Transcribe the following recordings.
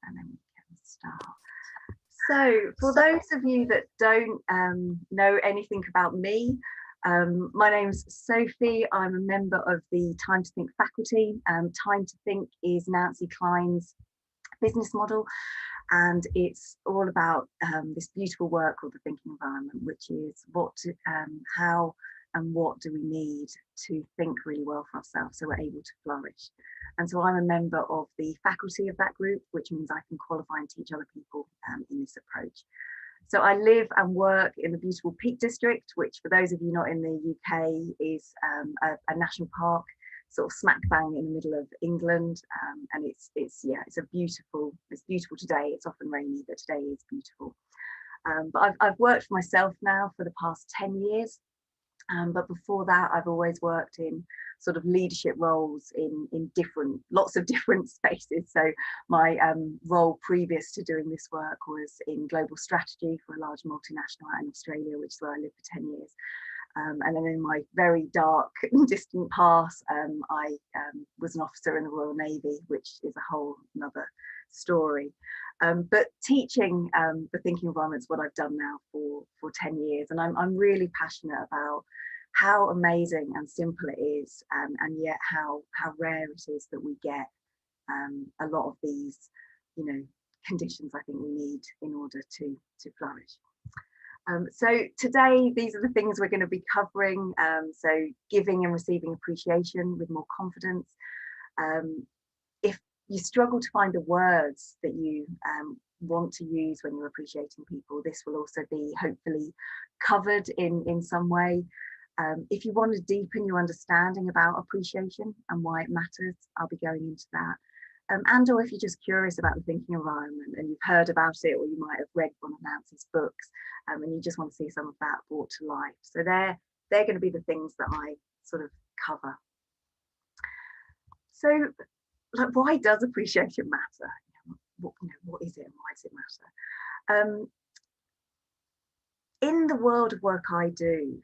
and then we can start. So for those of you that don't know anything about me, my name's Sophie. I'm a member of the Time to Think faculty. Time to Think is Nancy Kline's business model, and it's all about this beautiful work called the thinking environment, which is how and what do we need to think really well for ourselves so we're able to flourish. And so I'm a member of the faculty of that group, which means I can qualify and teach other people in this approach. So I live and work in the beautiful Peak District, which for those of you not in the UK is a national park, sort of smack bang in the middle of England, and it's beautiful today. It's often rainy, but today is beautiful. But I've worked for myself now for the past 10 years. But before that, I've always worked in sort of leadership roles in lots of different spaces. So my role previous to doing this work was in global strategy for a large multinational out in Australia, which is where I lived for 10 years. And then in my very dark and distant past, I was an officer in the Royal Navy, which is a whole another story. But teaching the thinking environment is what I've done now for 10 years. And I'm really passionate about how amazing and simple it is, and yet how rare it is that we get a lot of these, conditions I think we need in order to flourish. So today, these are the things we're going to be covering. So giving and receiving appreciation with more confidence. If you struggle to find the words that you want to use when you're appreciating people, this will also be hopefully covered in some way. If you want to deepen your understanding about appreciation and why it matters, I'll be going into that. And or if you're just curious about the thinking environment and you've heard about it, or you might have read one of Nancy's books, and you just want to see some of that brought to life. So they're going to be the things that I sort of cover. So, like, why does appreciation matter? What is it and why does it matter? In the world of work I do,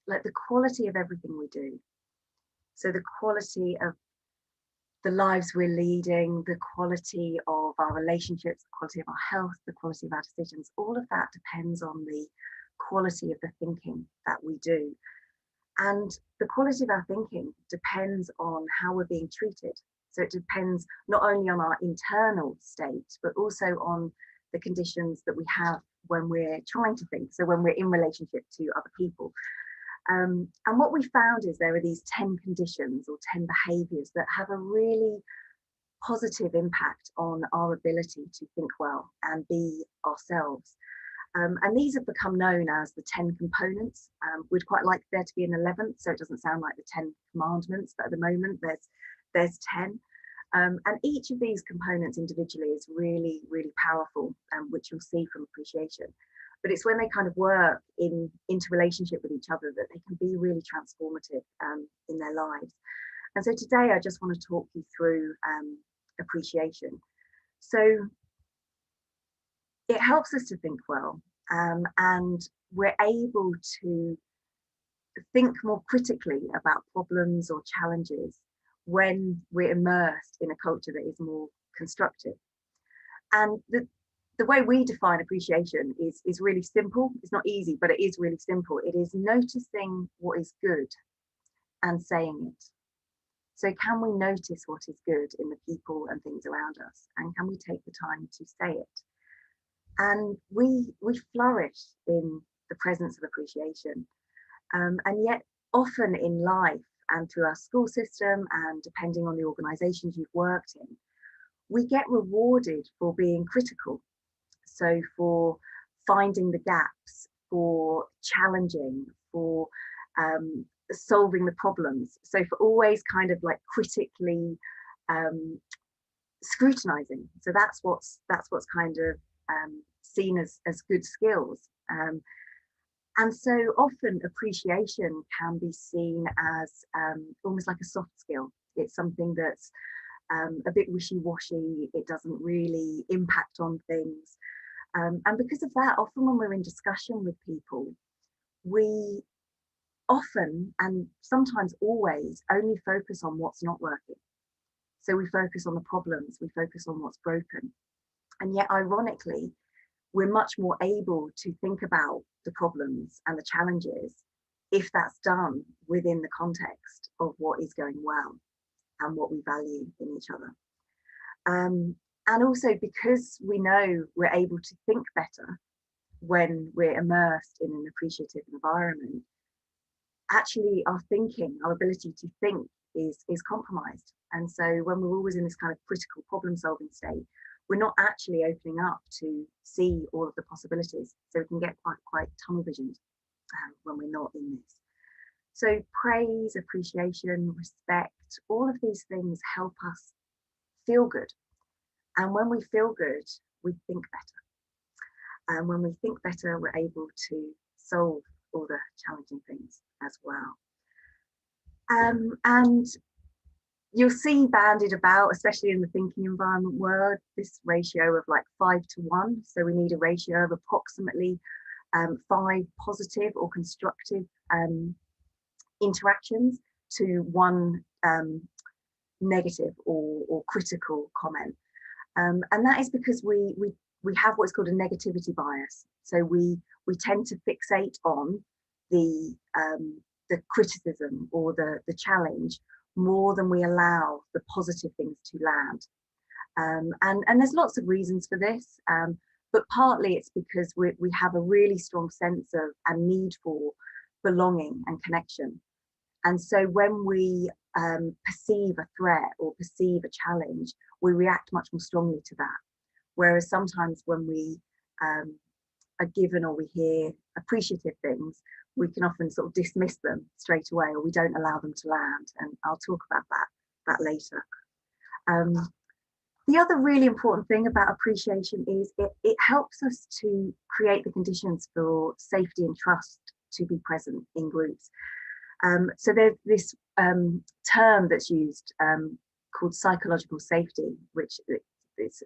like the quality of everything we do, so the quality of the lives we're leading, the quality of our relationships, the quality of our health, the quality of our decisions, all of that depends on the quality of the thinking that we do. And the quality of our thinking depends on how we're being treated. So it depends not only on our internal state, but also on the conditions that we have when we're trying to think. So when we're in relationship to other people. And what we found is there are these 10 conditions or 10 behaviours that have a really positive impact on our ability to think well and be ourselves. And these have become known as the 10 components. We'd quite like there to be an 11th, so it doesn't sound like the 10 commandments, but at the moment there's 10. And each of these components individually is really, really powerful, which you'll see from appreciation. But it's when they kind of work into relationship with each other that they can be really transformative in their lives. And so today I just want to talk you through appreciation. So it helps us to think well, and we're able to think more critically about problems or challenges when we're immersed in a culture that is more constructive. And the way we define appreciation is really simple. It's not easy, but it is really simple. It is noticing what is good and saying it. So can we notice what is good in the people and things around us? And can we take the time to say it? And we flourish in the presence of appreciation. And yet often in life and through our school system, and depending on the organisations you've worked in, we get rewarded for being critical. So for finding the gaps, for challenging, for solving the problems. So for always kind of like critically scrutinizing. So that's what's kind of seen as good skills. And so often appreciation can be seen as almost like a soft skill. It's something that's a bit wishy-washy. It doesn't really impact on things. And because of that, often when we're in discussion with people, we often and sometimes always only focus on what's not working. So we focus on the problems, we focus on what's broken. And yet, ironically, we're much more able to think about the problems and the challenges if that's done within the context of what is going well and what we value in each other. And also because we know we're able to think better when we're immersed in an appreciative environment, actually our thinking, our ability to think is compromised. And so when we're always in this kind of critical problem solving state, we're not actually opening up to see all of the possibilities. So we can get quite tunnel visioned when we're not in this. So praise, appreciation, respect, all of these things help us feel good. And when we feel good, we think better. And when we think better, we're able to solve all the challenging things as well. And you'll see banded about, especially in the thinking environment world, this ratio of like 5-1. So we need a ratio of approximately 5 positive or constructive interactions to 1 negative or critical comment. And that is because we have what's called a negativity bias. So we tend to fixate on the criticism or the challenge more than we allow the positive things to land. And there's lots of reasons for this, but partly it's because we have a really strong sense of and need for belonging and connection. And so when we perceive a threat or perceive a challenge, we react much more strongly to that. Whereas sometimes when we are given or we hear appreciative things, we can often sort of dismiss them straight away, or we don't allow them to land. And I'll talk about that later. The other really important thing about appreciation is it helps us to create the conditions for safety and trust to be present in groups. So there's this term that's used called psychological safety, which it's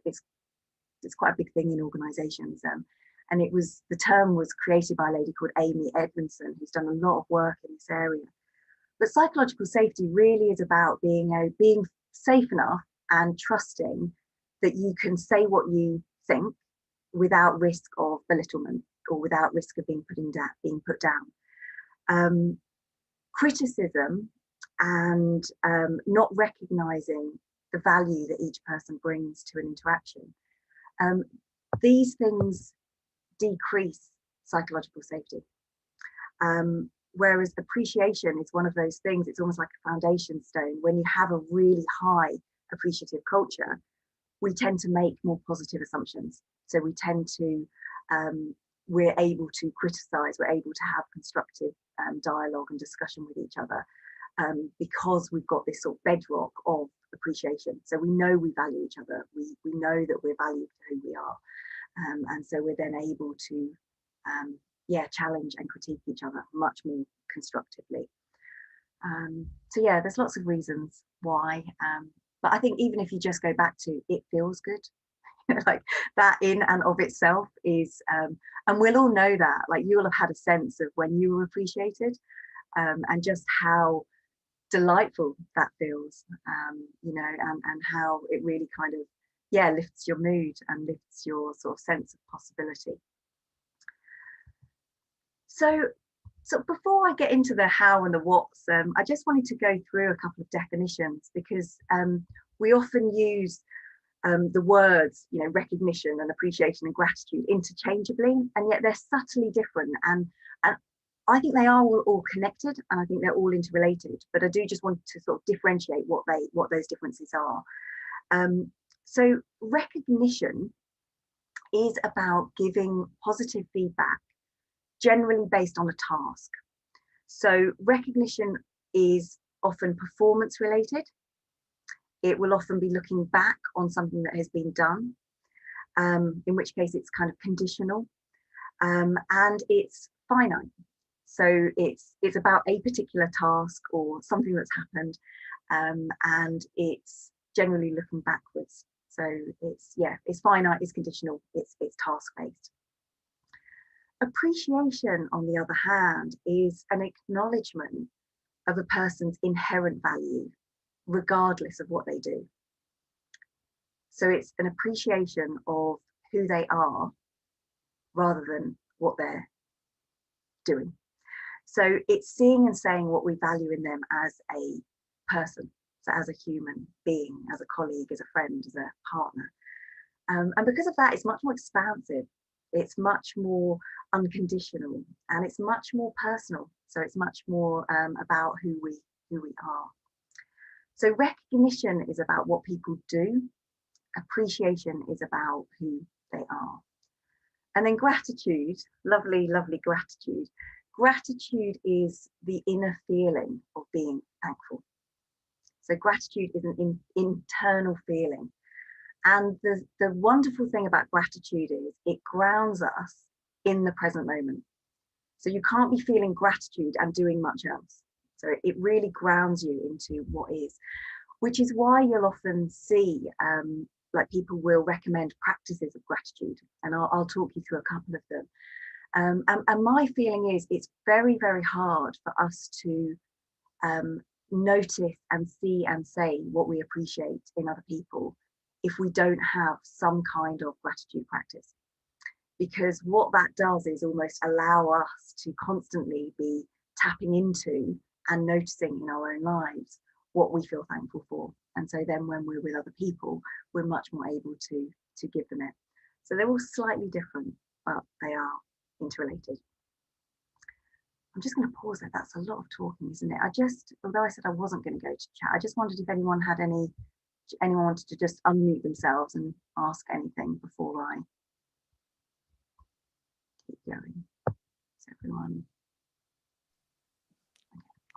quite a big thing in organisations. And the term was created by a lady called Amy Edmondson, who's done a lot of work in this area. But psychological safety really is about being safe enough and trusting that you can say what you think without risk of belittlement or without risk of being put down. Criticism and not recognising the value that each person brings to an interaction. These things decrease psychological safety. Whereas appreciation is one of those things, it's almost like a foundation stone. When you have a really high appreciative culture, we tend to make more positive assumptions. So we tend to, we're able to criticise, we're able to have constructive dialogue and discussion with each other because we've got this sort of bedrock of appreciation. So we know we value each other, we know that we're valued for who we are. And so we're then able to challenge and critique each other much more constructively. So yeah, there's lots of reasons why, but I think even if you just go back to it feels good, like that in and of itself is, and we'll all know that, like you will have had a sense of when you were appreciated, and just how delightful that feels, and how it really kind of lifts your mood and lifts your sort of sense of possibility. So before I get into the how and the what's, I just wanted to go through a couple of definitions, because we often use the words, recognition and appreciation and gratitude interchangeably, and yet they're subtly different. And I think they are all connected, and I think they're all interrelated. But I do just want to sort of differentiate what those differences are. So recognition is about giving positive feedback, generally based on a task. So recognition is often performance related. It will often be looking back on something that has been done, in which case it's kind of conditional, and it's finite. So it's about a particular task or something that's happened, and it's generally looking backwards. So it's finite, it's conditional, it's task-based. Appreciation, on the other hand, is an acknowledgement of a person's inherent value, regardless of what they do. So it's an appreciation of who they are rather than what they're doing. So it's seeing and saying what we value in them as a person, so as a human being, as a colleague, as a friend, as a partner. And because of that, it's much more expansive, it's much more unconditional, and it's much more personal. So it's much more about who we are. So recognition is about what people do. Appreciation is about who they are. And then gratitude, lovely, lovely gratitude. Gratitude is the inner feeling of being thankful. So gratitude is an internal feeling. And the wonderful thing about gratitude is it grounds us in the present moment. So you can't be feeling gratitude and doing much else. So it really grounds you into what is, which is why you'll often see like people will recommend practices of gratitude, and I'll talk you through a couple of them. And my feeling is it's very, very hard for us to notice and see and say what we appreciate in other people if we don't have some kind of gratitude practice. Because what that does is almost allow us to constantly be tapping into and noticing in our own lives what we feel thankful for. And so then when we're with other people, we're much more able to give them it. So they're all slightly different, but they are interrelated. I'm just going to pause there. That's a lot of talking, isn't it? Although I said I wasn't going to go to chat, I just wondered if anyone wanted to just unmute themselves and ask anything before I keep going. So everyone.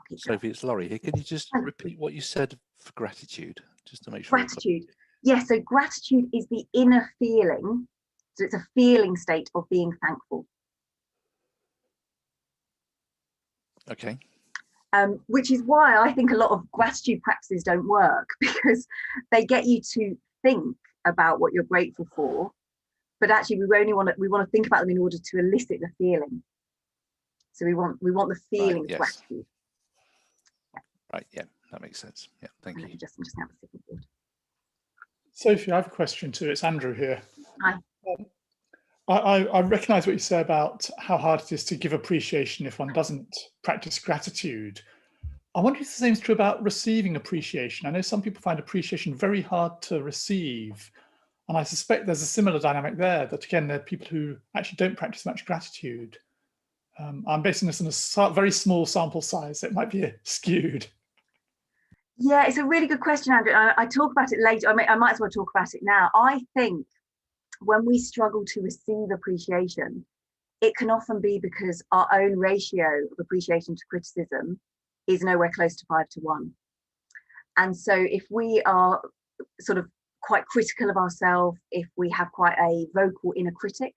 Okay, Sophie, it's Laurie here. Can you just repeat what you said for gratitude, just to make sure? Gratitude. Yes, so gratitude is the inner feeling. So it's a feeling state of being thankful. Okay. Which is why I think a lot of gratitude practices don't work, because they get you to think about what you're grateful for, but actually we want to think about them in order to elicit the feeling. So we want the feeling of gratitude. Yeah. Right. Yeah, that makes sense. Yeah, thank you. Just have a second board. Sophie, I have a question too. It's Andrew here. Hi. I recognise what you say about how hard it is to give appreciation if one doesn't practice gratitude. I wonder if the same is true about receiving appreciation. I know some people find appreciation very hard to receive, and I suspect there's a similar dynamic there, that again, there are people who actually don't practice much gratitude. I'm basing this on a very small sample size, so it might be skewed. Yeah, it's a really good question, Andrew. I talk about it later. I might as well talk about it now. I think when we struggle to receive appreciation, it can often be because our own ratio of appreciation to criticism is nowhere close to 5-1. And so if we are sort of quite critical of ourselves, if we have quite a vocal inner critic,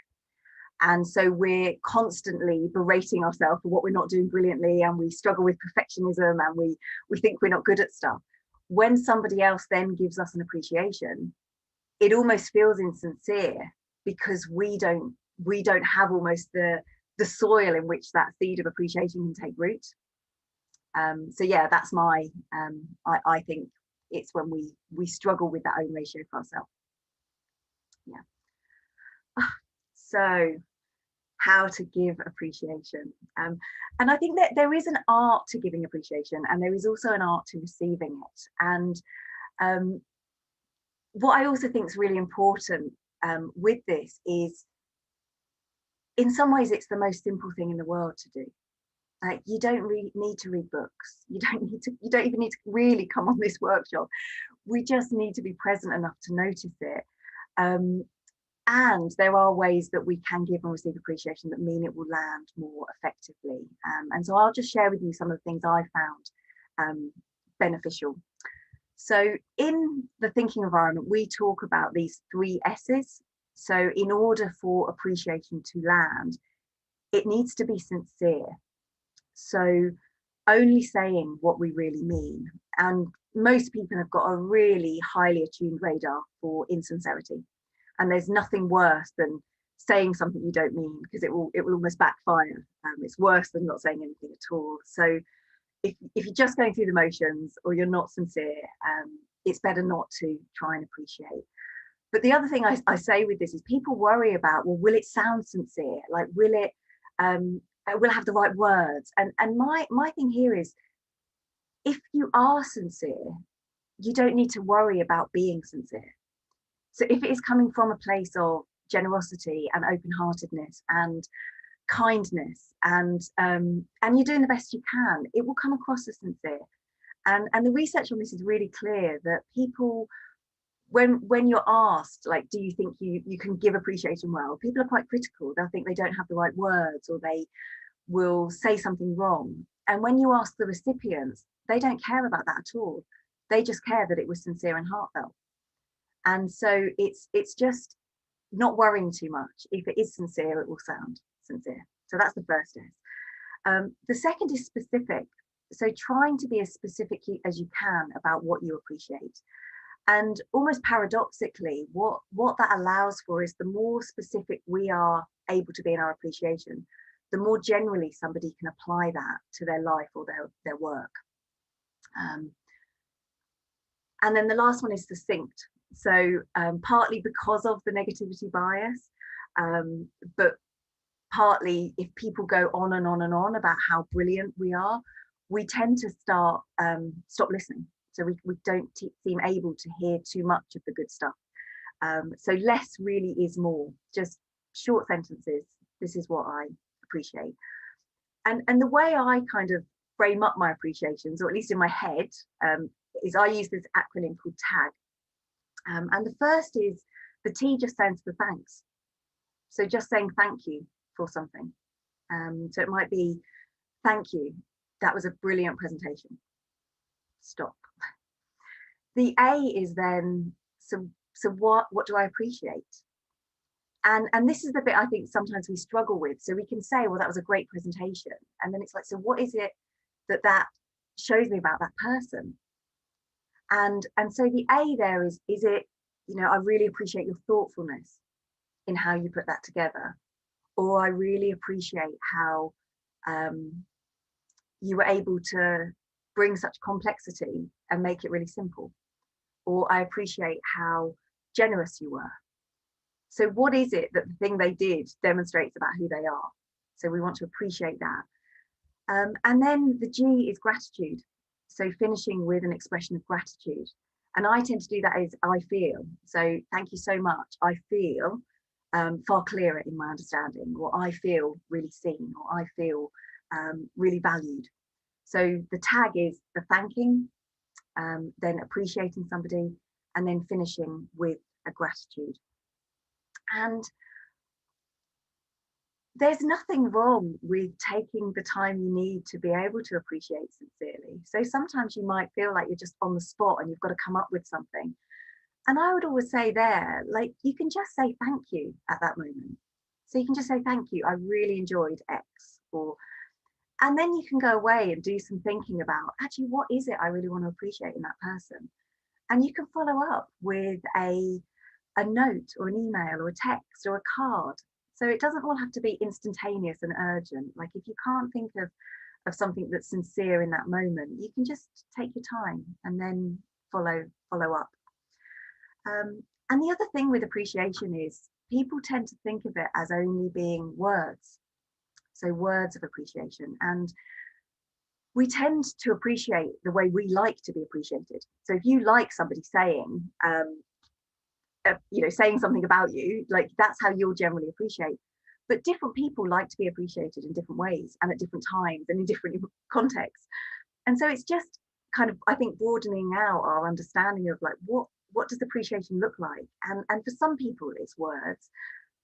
and so we're constantly berating ourselves for what we're not doing brilliantly, and we struggle with perfectionism, and we think we're not good at stuff, when somebody else then gives us an appreciation, it almost feels insincere, because we don't have almost the soil in which that seed of appreciation can take root. So yeah, that's my I think it's when we struggle with that own ratio for ourselves. Yeah. So how to give appreciation, and I think that there is an art to giving appreciation, and there is also an art to receiving it. And what I also think is really important with this is, in some ways, it's the most simple thing in the world to do. Like, you don't really need to read books. You don't even need to really come on this workshop. We just need to be present enough to notice it. And there are ways that we can give and receive appreciation that mean it will land more effectively. And so I'll just share with you some of the things I found beneficial. So in the thinking environment, we talk about these 3 S's. So in order for appreciation to land, it needs to be sincere. So only saying what we really mean. And most people have got a really highly attuned radar for insincerity. And there's nothing worse than saying something you don't mean, because it will almost backfire. It's worse than not saying anything at all. So if you're just going through the motions, or you're not sincere, it's better not to try and appreciate. But the other thing I say with this is people worry about, well, will it sound sincere? Like, will it have the right words? And my thing here is, if you are sincere, you don't need to worry about being sincere. So if it is coming from a place of generosity and open-heartedness and kindness, and you're doing the best you can, it will come across as sincere. And the research on this is really clear that people, when you're asked, like, do you think you can give appreciation well, people are quite critical. They'll think they don't have the right words, or they will say something wrong. And when you ask the recipients, they don't care about that at all. They just care that it was sincere and heartfelt. And so it's just not worrying too much. If it is sincere, it will sound sincere. So that's the first is. The second is specific. So trying to be as specific as you can about what you appreciate. And almost paradoxically, what that allows for is, the more specific we are able to be in our appreciation, the more generally somebody can apply that to their life or their work. And then the last one is succinct. So partly because of the negativity bias, but partly if people go on and on and on about how brilliant we are, we tend to stop listening. So we don't seem able to hear too much of the good stuff. So less really is more. Just short sentences. This is what I appreciate. And the way I kind of frame up my appreciations, or at least in my head, is I use this acronym called TAG. And the first is, the T just stands for thanks. So just saying thank you for something. So it might be, thank you, that was a brilliant presentation. Stop. The A is then, so what do I appreciate? And this is the bit I think sometimes we struggle with. So we can say, well, that was a great presentation. And then it's like, so what is it that shows me about that person? And so the A there is it, I really appreciate your thoughtfulness in how you put that together. Or I really appreciate how you were able to bring such complexity and make it really simple. Or I appreciate how generous you were. So what is it that the thing they did demonstrates about who they are? So we want to appreciate that. And then the G is gratitude. So finishing with an expression of gratitude. And I tend to do that as I feel. So thank you so much. I feel far clearer in my understanding, or I feel really seen, or I feel really valued. So the tag is the thanking, then appreciating somebody, and then finishing with a gratitude. And there's nothing wrong with taking the time you need to be able to appreciate sincerely. So sometimes you might feel like you're just on the spot and you've got to come up with something. And I would always say there, like, you can just say thank you at that moment. So you can just say thank you, I really enjoyed X, and then you can go away and do some thinking about, actually, what is it I really want to appreciate in that person? And you can follow up with a note or an email or a text or a card. So it doesn't all have to be instantaneous and urgent. Like, if you can't think of something that's sincere in that moment, you can just take your time and then follow up. And the other thing with appreciation is, people tend to think of it as only being words. So words of appreciation. And we tend to appreciate the way we like to be appreciated. So if you like somebody saying, saying something about you, like, that's how you'll generally appreciate. But different people like to be appreciated in different ways and at different times and in different contexts. And so it's just kind of, I think, broadening out our understanding of, like, what does appreciation look like? And for some people it's words,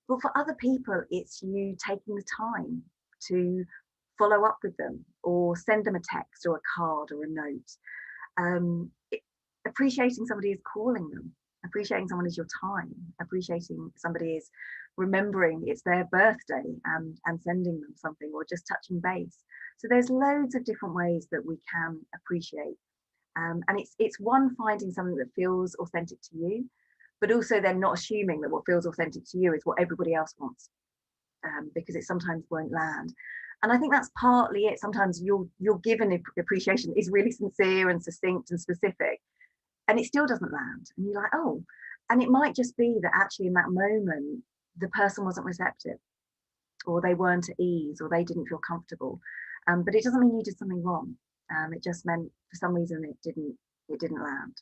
but for other people it's you taking the time to follow up with them, or send them a text or a card or a note. Appreciating somebody is calling them. Appreciating someone is your time. Appreciating somebody is remembering it's their birthday and sending them something, or just touching base. So there's loads of different ways that we can appreciate. And it's one, finding something that feels authentic to you, but also then not assuming that what feels authentic to you is what everybody else wants, because it sometimes won't land. And I think that's partly it. Sometimes you're given appreciation is really sincere and succinct and specific, and it still doesn't land. And you're like, oh, And it might just be that actually in that moment, the person wasn't receptive, or they weren't at ease, or they didn't feel comfortable. But it doesn't mean you did something wrong. It just meant for some reason it didn't land.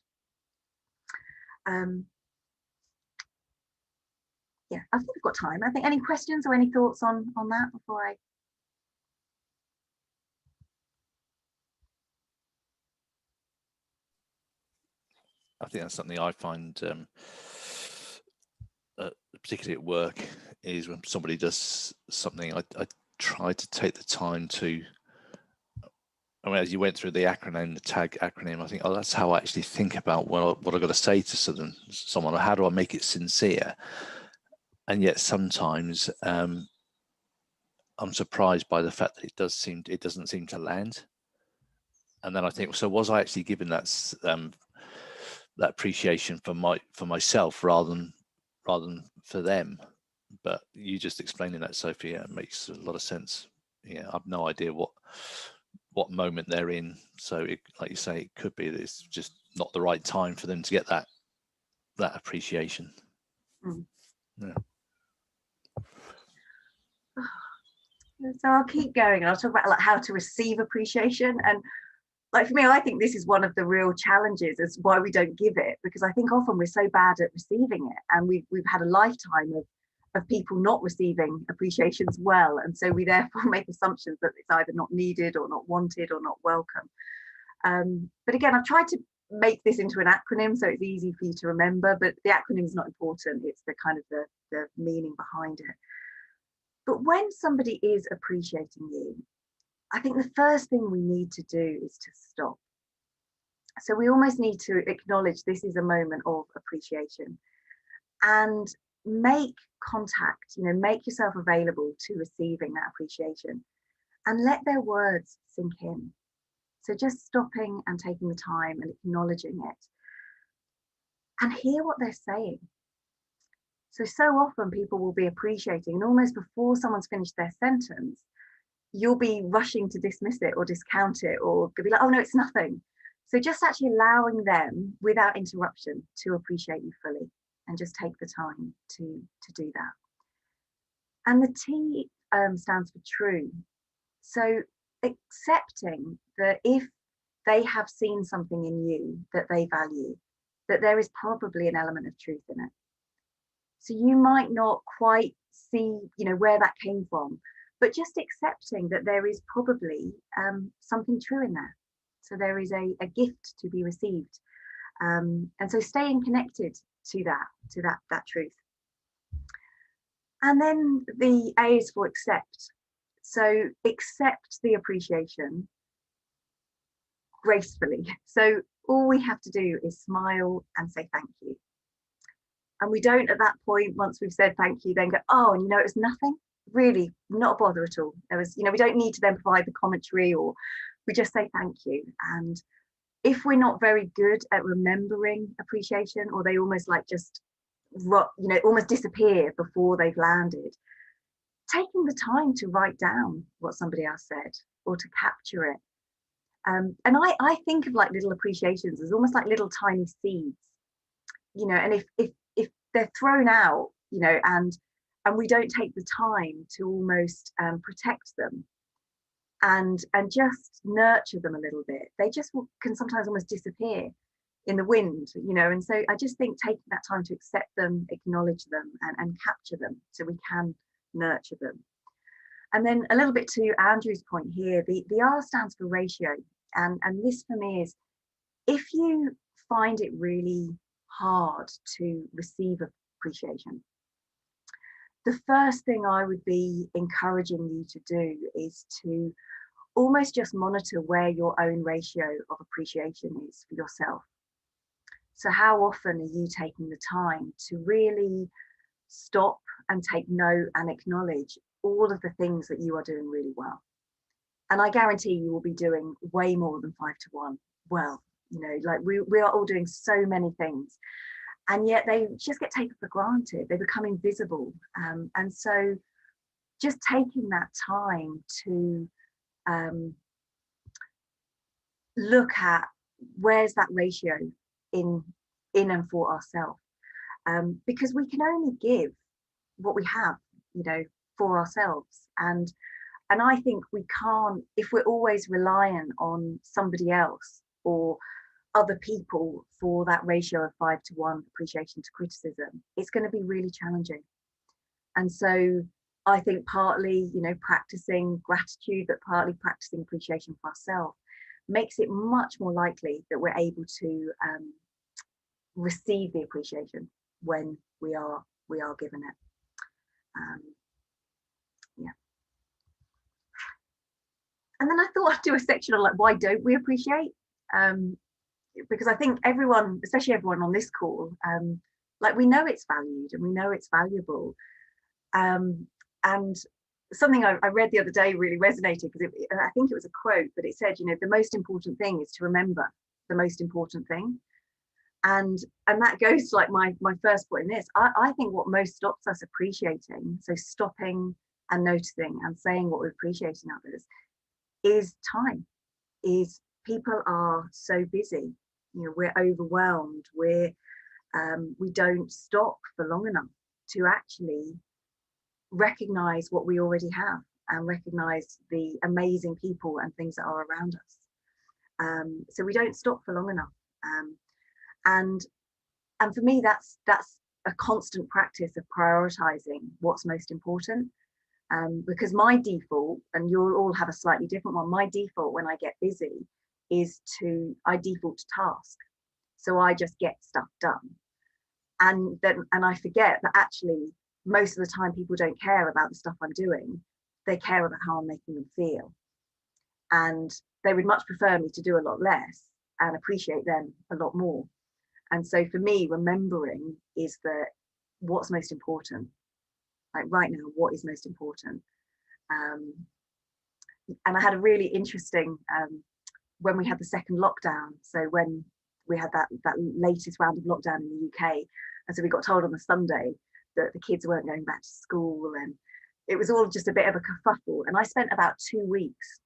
Yeah, I think we've got time. I think any questions or any thoughts on that before I? I think that's something I find, particularly at work, is when somebody does something, I try to take the time to, I mean, as you went through the acronym, the TAG acronym, I think, oh, that's how I actually think about what I've got to say to someone, or how do I make it sincere? And yet sometimes I'm surprised by the fact that it doesn't seem to land. And then I think, so was I actually given that appreciation for myself rather than for them? But you just explaining that, Sophie, it makes a lot of sense. Yeah, I've no idea what moment they're in. So like you say, it could be that it's just not the right time for them to get that appreciation. Yeah. So I'll keep going, and I'll talk about like how to receive appreciation. And like for me, I think this is one of the real challenges, is why we don't give it, because I think often we're so bad at receiving it, and we've had a lifetime of people not receiving appreciations well, and so we therefore make assumptions that it's either not needed or not wanted or not welcome. But again, I've tried to make this into an acronym so it's easy for you to remember, but the acronym is not important. It's the kind of the meaning behind it. But when somebody is appreciating you, I think the first thing we need to do is to stop. So we almost need to acknowledge this is a moment of appreciation, and make contact, make yourself available to receiving that appreciation, and let their words sink in. So just stopping and taking the time and acknowledging it, and hear what they're saying. So often people will be appreciating, and almost before someone's finished their sentence, you'll be rushing to dismiss it or discount it, or be like, oh no, it's nothing. So just actually allowing them without interruption to appreciate you fully, and just take the time to do that. And the T stands for true. So accepting that if they have seen something in you that they value, that there is probably an element of truth in it. So you might not quite see, where that came from, but just accepting that there is probably something true in there. So there is a gift to be received. And so staying connected to that truth. And then the A is for accept. So accept the appreciation gracefully. So all we have to do is smile and say thank you. And we don't at that point, once we've said thank you, then go, oh, and it was nothing. Really, not a bother at all. There was, we don't need to then provide the commentary, or we just say thank you. And if we're not very good at remembering appreciation, or they almost like just, almost disappear before they've landed, taking the time to write down what somebody else said, or to capture it. And I think of like little appreciations as almost like little tiny seeds, and if they're thrown out, and we don't take the time to almost protect them and just nurture them a little bit, they just can sometimes almost disappear in the wind, and so I just think taking that time to accept them, acknowledge them, and capture them so we can nurture them. And then a little bit to Andrew's point here, the R stands for ratio, and this for me is, if you find it really hard to receive appreciation, the first thing I would be encouraging you to do is to almost just monitor where your own ratio of appreciation is for yourself. So how often are you taking the time to really stop and take note and acknowledge all of the things that you are doing really well? And I guarantee you will be doing way more than 5 to 1 well. Like we are all doing so many things, and yet they just get taken for granted. They become invisible. And so just taking that time to look at where's that ratio in and for ourselves. because we can only give what we have, for ourselves. And I think we can't, if we're always reliant on somebody else or other people for that ratio of 5-to-1 appreciation to criticism, it's going to be really challenging. And so I think partly, practicing gratitude, but partly practicing appreciation for ourselves makes it much more likely that we're able to receive the appreciation when we are given it. Yeah. And then I thought I'd do a section on like, why don't we appreciate? Because I think everyone, especially everyone on this call, like we know it's valued and we know it's valuable. And something I read the other day really resonated, because I think it was a quote, but it said, the most important thing is to remember the most important thing. And that goes to like my first point in this. I think what most stops us appreciating, so stopping and noticing and saying what we're appreciating others, is time. Is people are so busy, we're overwhelmed, we don't stop for long enough to actually recognize what we already have and recognize the amazing people and things that are around us. So we don't stop for long enough. And for me, that's a constant practice of prioritizing what's most important. Because my default, and you'll all have a slightly different one, my default when I get busy is I default to task. So I just get stuff done. And I forget that actually most of the time people don't care about the stuff I'm doing. They care about how I'm making them feel. And they would much prefer me to do a lot less and appreciate them a lot more. And so for me, remembering is that what's most important, like right now, what is most important. And I had a really interesting, when we had the second lockdown, so when we had that latest round of lockdown in the UK, and so we got told on the Sunday that the kids weren't going back to school, and it was all just a bit of a kerfuffle. And I spent about 2 weeks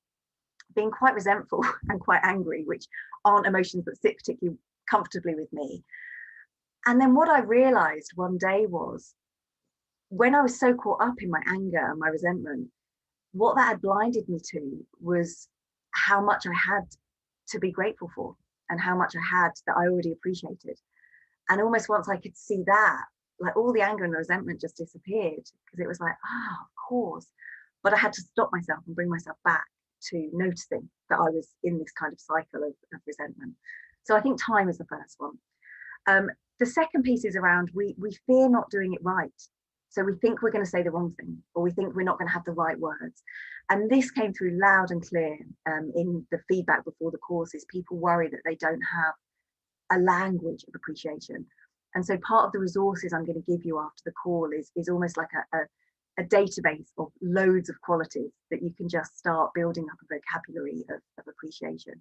being quite resentful and quite angry, which aren't emotions that sit particularly comfortably with me. And then what I realized one day was, when I was so caught up in my anger and my resentment, what that had blinded me to was how much I had to be grateful for and how much I had that I already appreciated. And almost once I could see that, like all the anger and the resentment just disappeared, because it was like, of course. But I had to stop myself and bring myself back to noticing that I was in this kind of cycle of resentment. So I think time is the first one. The second piece is around we fear not doing it right. So we think we're going to say the wrong thing, or we think we're not going to have the right words. And this came through loud and clear in the feedback before the courses. People worry that they don't have a language of appreciation. And so part of the resources I'm going to give you after the call is almost like a database of loads of qualities that you can just start building up a vocabulary of appreciation.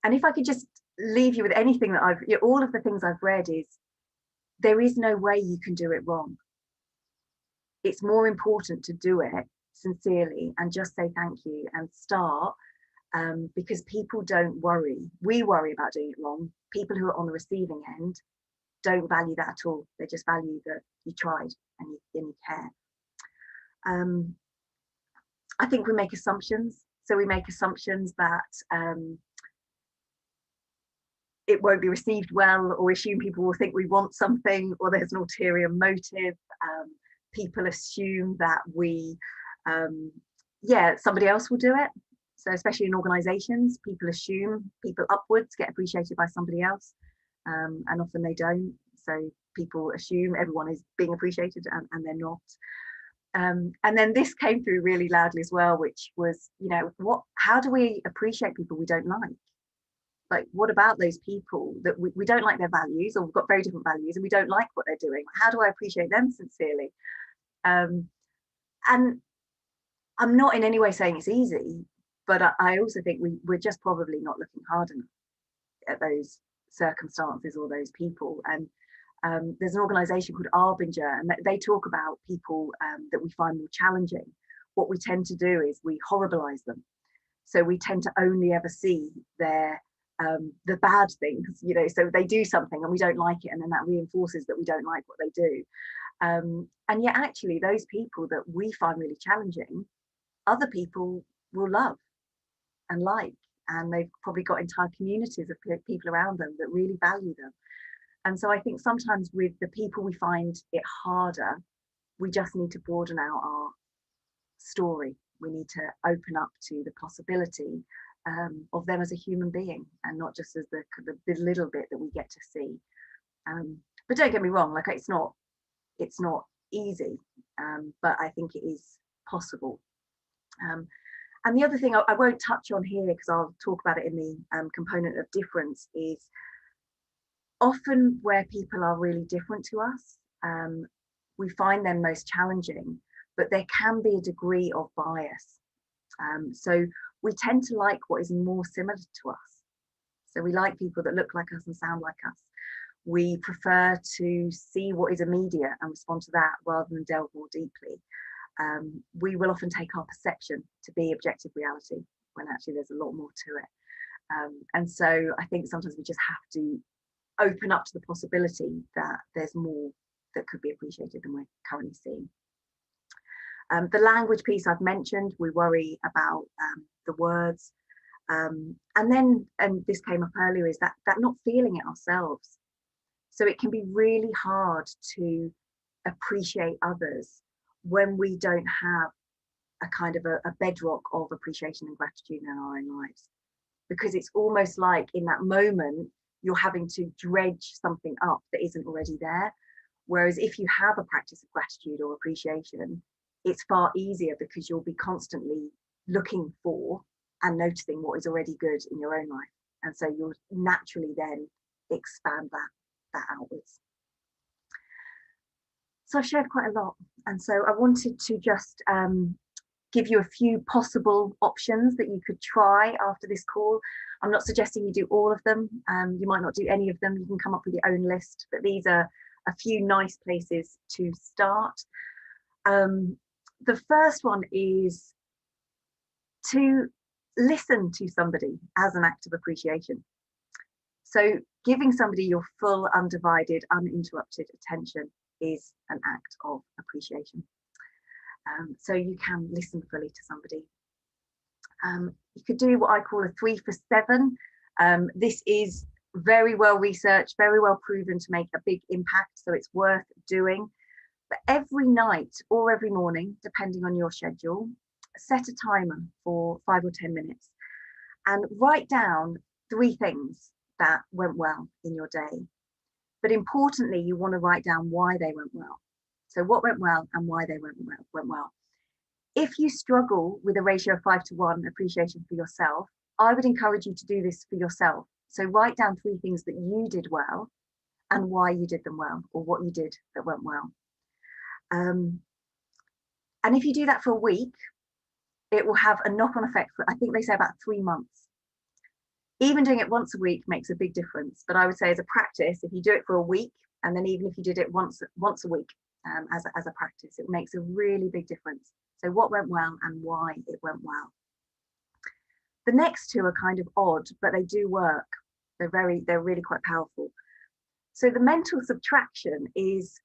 And if I could just leave you with anything that all of the things I've read is, there is no way you can do it wrong. It's more important to do it sincerely and just say thank you and start, because people don't worry. We worry about doing it wrong. People who are on the receiving end don't value that at all. They just value that you tried and you care. I think we make assumptions. So we make assumptions that it won't be received well, or assume people will think we want something, or there's an ulterior motive. People assume that somebody else will do it. So especially in organizations, people assume people upwards get appreciated by somebody else, and often they don't. So people assume everyone is being appreciated and they're not. And then this came through really loudly as well, which was, how do we appreciate people we don't like? Like, what about those people that we don't like their values, or we've got very different values and we don't like what they're doing? How do I appreciate them sincerely? And I'm not in any way saying it's easy, but I also think we're just probably not looking hard enough at those circumstances or those people. And there's an organization called Arbinger, and they talk about people that we find more challenging. What we tend to do is we horribilize them. So we tend to only ever see their the bad things, you know, so they do something and we don't like it, and then that reinforces that we don't like what they do. And yet actually those people that we find really challenging, other people will love and like, and they've probably got entire communities of people around them that really value them. And so I think sometimes with the people we find it harder, we just need to broaden out our story. We need to open up to the possibility of them as a human being, and not just as the little bit that we get to see. But don't get me wrong, like it's not easy, but I think it is possible. And the other thing I won't touch on here, because I'll talk about it in the component of difference, is often where people are really different to us, we find them most challenging, but there can be a degree of bias. So we tend to like what is more similar to us. So we like people that look like us and sound like us. We prefer to see what is immediate and respond to that rather than delve more deeply. We will often take our perception to be objective reality when actually there's a lot more to it. And so I think sometimes we just have to open up to the possibility that there's more that could be appreciated than we're currently seeing. The language piece I've mentioned, we worry about the words. And this came up earlier, is that not feeling it ourselves. So it can be really hard to appreciate others when we don't have a kind of a bedrock of appreciation and gratitude in our own lives. Because it's almost like in that moment, you're having to dredge something up that isn't already there. Whereas if you have a practice of gratitude or appreciation, it's far easier because you'll be constantly looking for and noticing what is already good in your own life. And so you'll naturally then expand that outwards. So I've shared quite a lot. And so I wanted to just give you a few possible options that you could try after this call. I'm not suggesting you do all of them. You might not do any of them. You can come up with your own list, but these are a few nice places to start. The first one is to listen to somebody as an act of appreciation. So giving somebody your full, undivided, uninterrupted attention is an act of appreciation. So you can listen fully to somebody. You could do what I call a 3 for 7. This is very well researched, very well proven to make a big impact, so it's worth doing. But every night or every morning, depending on your schedule, set a timer for 5 or 10 minutes and write down 3 things that went well in your day. But importantly, you want to write down why they went well. So what went well and why they went well. If you struggle with a ratio of 5 to 1 appreciation for yourself, I would encourage you to do this for yourself. So write down 3 things that you did well and why you did them well, or what you did that went well. And if you do that for a week, it will have a knock-on effect for, I think they say, about 3 months. Even doing it once a week makes a big difference. But I would say as a practice, if you do it for a week, and then even if you did it once a week as a practice, it makes a really big difference. So what went well and why it went well. The next 2 are kind of odd, but they do work. They're really quite powerful. So the mental subtraction is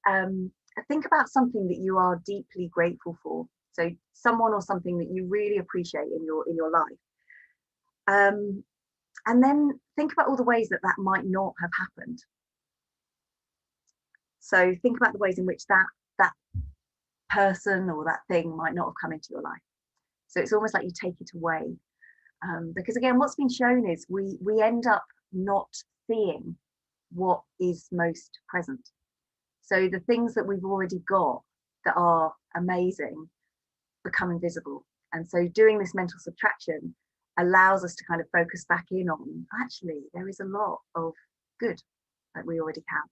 think about something that you are deeply grateful for. So someone or something that you really appreciate in your life. And then think about all the ways that might not have happened. So think about the ways in which that person or that thing might not have come into your life. So it's almost like you take it away. Because again, what's been shown is we end up not seeing what is most present. So the things that we've already got that are amazing become invisible. And so doing this mental subtraction allows us to kind of focus back in on, actually, there is a lot of good that we already have.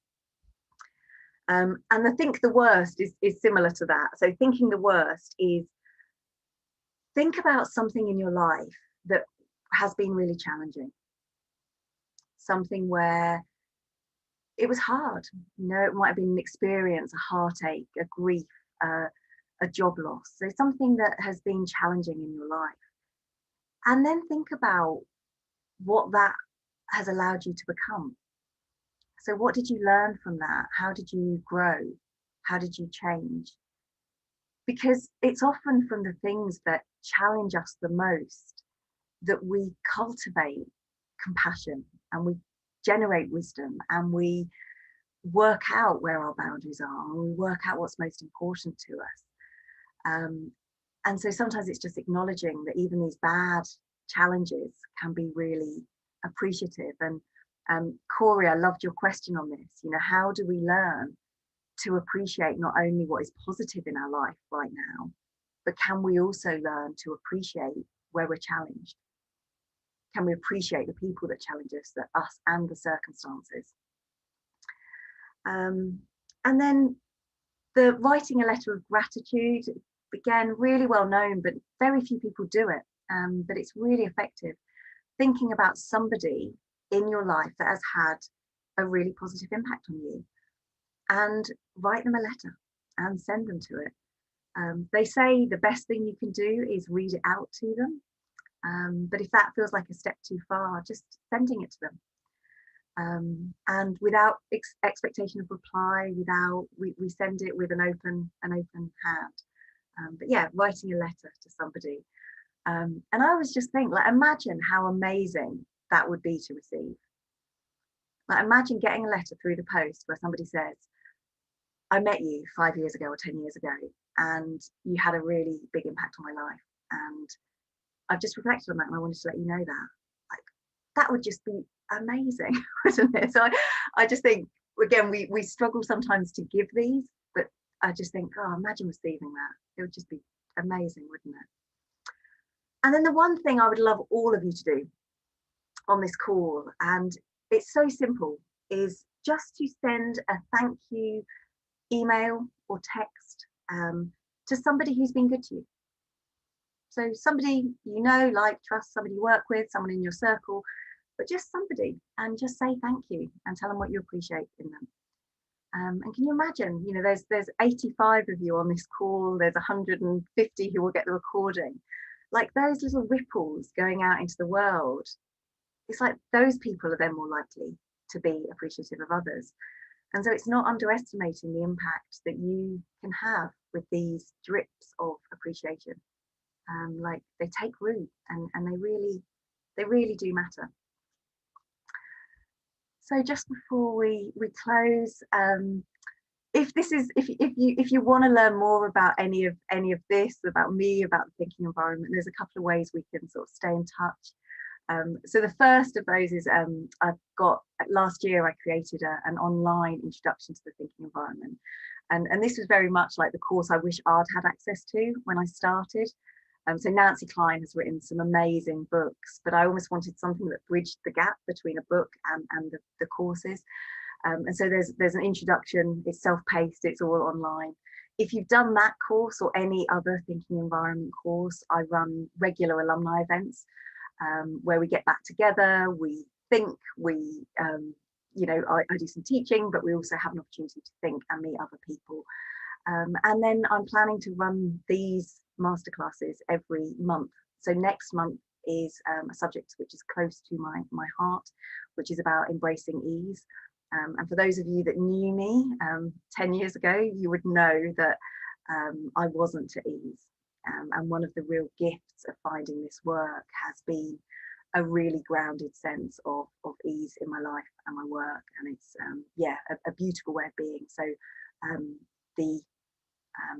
And I think the worst is similar to that. So thinking the worst is, think about something in your life that has been really challenging. Something where it was hard. You know, it might have been an experience, a heartache, a grief, a job loss. So something that has been challenging in your life. And then think about what that has allowed you to become. So what did you learn from that? How did you grow? How did you change? Because it's often from the things that challenge us the most that we cultivate compassion, and we generate wisdom, and we work out where our boundaries are, and we work out what's most important to us. And so sometimes it's just acknowledging that even these bad challenges can be really appreciative. And Corey, I loved your question on this. You know, how do we learn to appreciate not only what is positive in our life right now, but can we also learn to appreciate where we're challenged? Can we appreciate the people that challenge us, us and the circumstances? And then the writing a letter of gratitude, again, really well known, but very few people do it. But it's really effective. Thinking about somebody in your life that has had a really positive impact on you, and write them a letter and send them to it. They say the best thing you can do is read it out to them. But if that feels like a step too far, just sending it to them. And without expectation of reply, we send it with an open hand. But yeah, writing a letter to somebody. And I always just think, like, imagine how amazing that would be to receive. Like, imagine getting a letter through the post where somebody says, I met you 5 years ago or 10 years ago, and you had a really big impact on my life. And I've just reflected on that, and I wanted to let you know that. Like, that would just be amazing, wouldn't it? So I just think, again, we struggle sometimes to give these, but I just think, oh, imagine receiving that. It would just be amazing, wouldn't it? And then the one thing I would love all of you to do on this call, and it's so simple, is just to send a thank you email or text to somebody who's been good to you. So somebody you know, like, trust, somebody you work with, someone in your circle, but just somebody, and just say thank you and tell them what you appreciate in them. And can you imagine, you know, there's 85 of you on this call, there's 150 who will get the recording. Like, those little ripples going out into the world, it's like those people are then more likely to be appreciative of others. And so it's not underestimating the impact that you can have with these drips of appreciation. Like, they take root, and they really do matter. So just before we close, if you want to learn more about any of this, about me, about the thinking environment, there's a couple of ways we can sort of stay in touch. So the first of those is I've got, last year I created an online introduction to the thinking environment, and this was very much like the course I wish I'd had access to when I started. So Nancy Klein has written some amazing books, but I almost wanted something that bridged the gap between a book and the courses. And so there's an introduction, it's self-paced, it's all online. If you've done that course or any other thinking environment course, I run regular alumni events where we get back together, we think, you know, I do some teaching, but we also have an opportunity to think and meet other people. And then I'm planning to run these masterclasses every month. So next month is a subject which is close to my heart, which is about embracing ease. And for those of you that knew me 10 years ago, you would know that I wasn't at ease. And one of the real gifts of finding this work has been a really grounded sense of ease in my life and my work. And it's, yeah, a beautiful way of being. So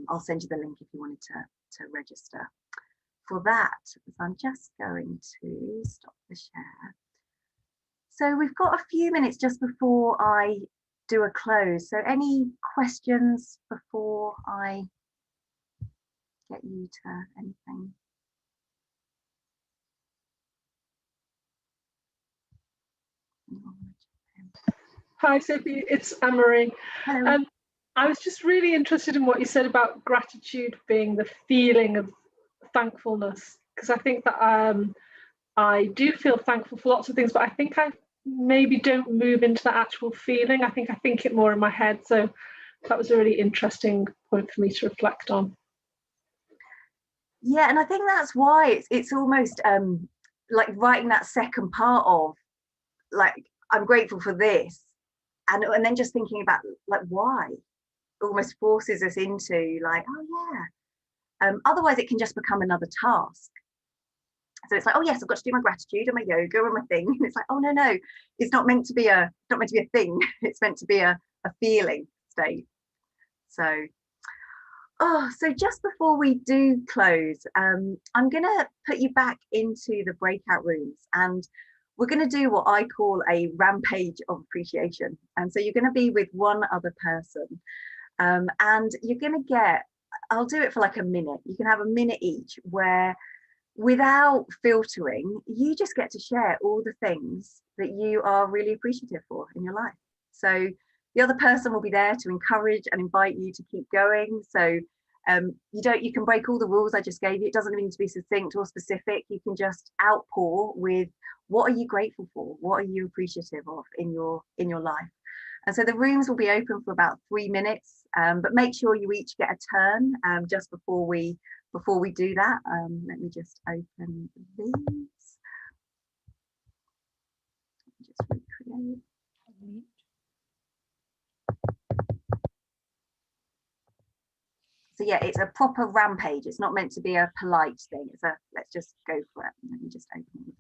I'll send you the link if you wanted to register for that. So I'm just going to stop the share. So we've got a few minutes just before I do a close. So any questions before I get you to anything? Hi Sophie, it's Anne-Marie. Hello. I was just really interested in what you said about gratitude being the feeling of thankfulness, because I think that I do feel thankful for lots of things, but I think I maybe don't move into the actual feeling. I think it more in my head. So that was a really interesting point for me to reflect on. Yeah, and I think that's why it's almost like writing that second part of like, I'm grateful for this, and then just thinking about like why, almost forces us into like, oh yeah. Otherwise it can just become another task. So it's like, oh yes, I've got to do my gratitude and my yoga and my thing. And it's like, oh no, it's not meant to be a thing. It's meant to be a feeling state. So, so just before we do close, I'm gonna put you back into the breakout rooms, and we're gonna do what I call a rampage of appreciation. And so you're gonna be with one other person, and you're gonna get, I'll do it for like a minute. You can have a minute each where, without filtering, you just get to share all the things that you are really appreciative for in your life. So the other person will be there to encourage and invite you to keep going. So you can break all the rules I just gave you. It doesn't need to be succinct or specific. You can just outpour with, what are you grateful for? What are you appreciative of in your life? And so the rooms will be open for about 3 minutes, but make sure you each get a turn just before we do that. Let me just open these. Just recreate. So yeah, it's a proper rampage. It's not meant to be a polite thing. It's a, let's just go for it. Let me just open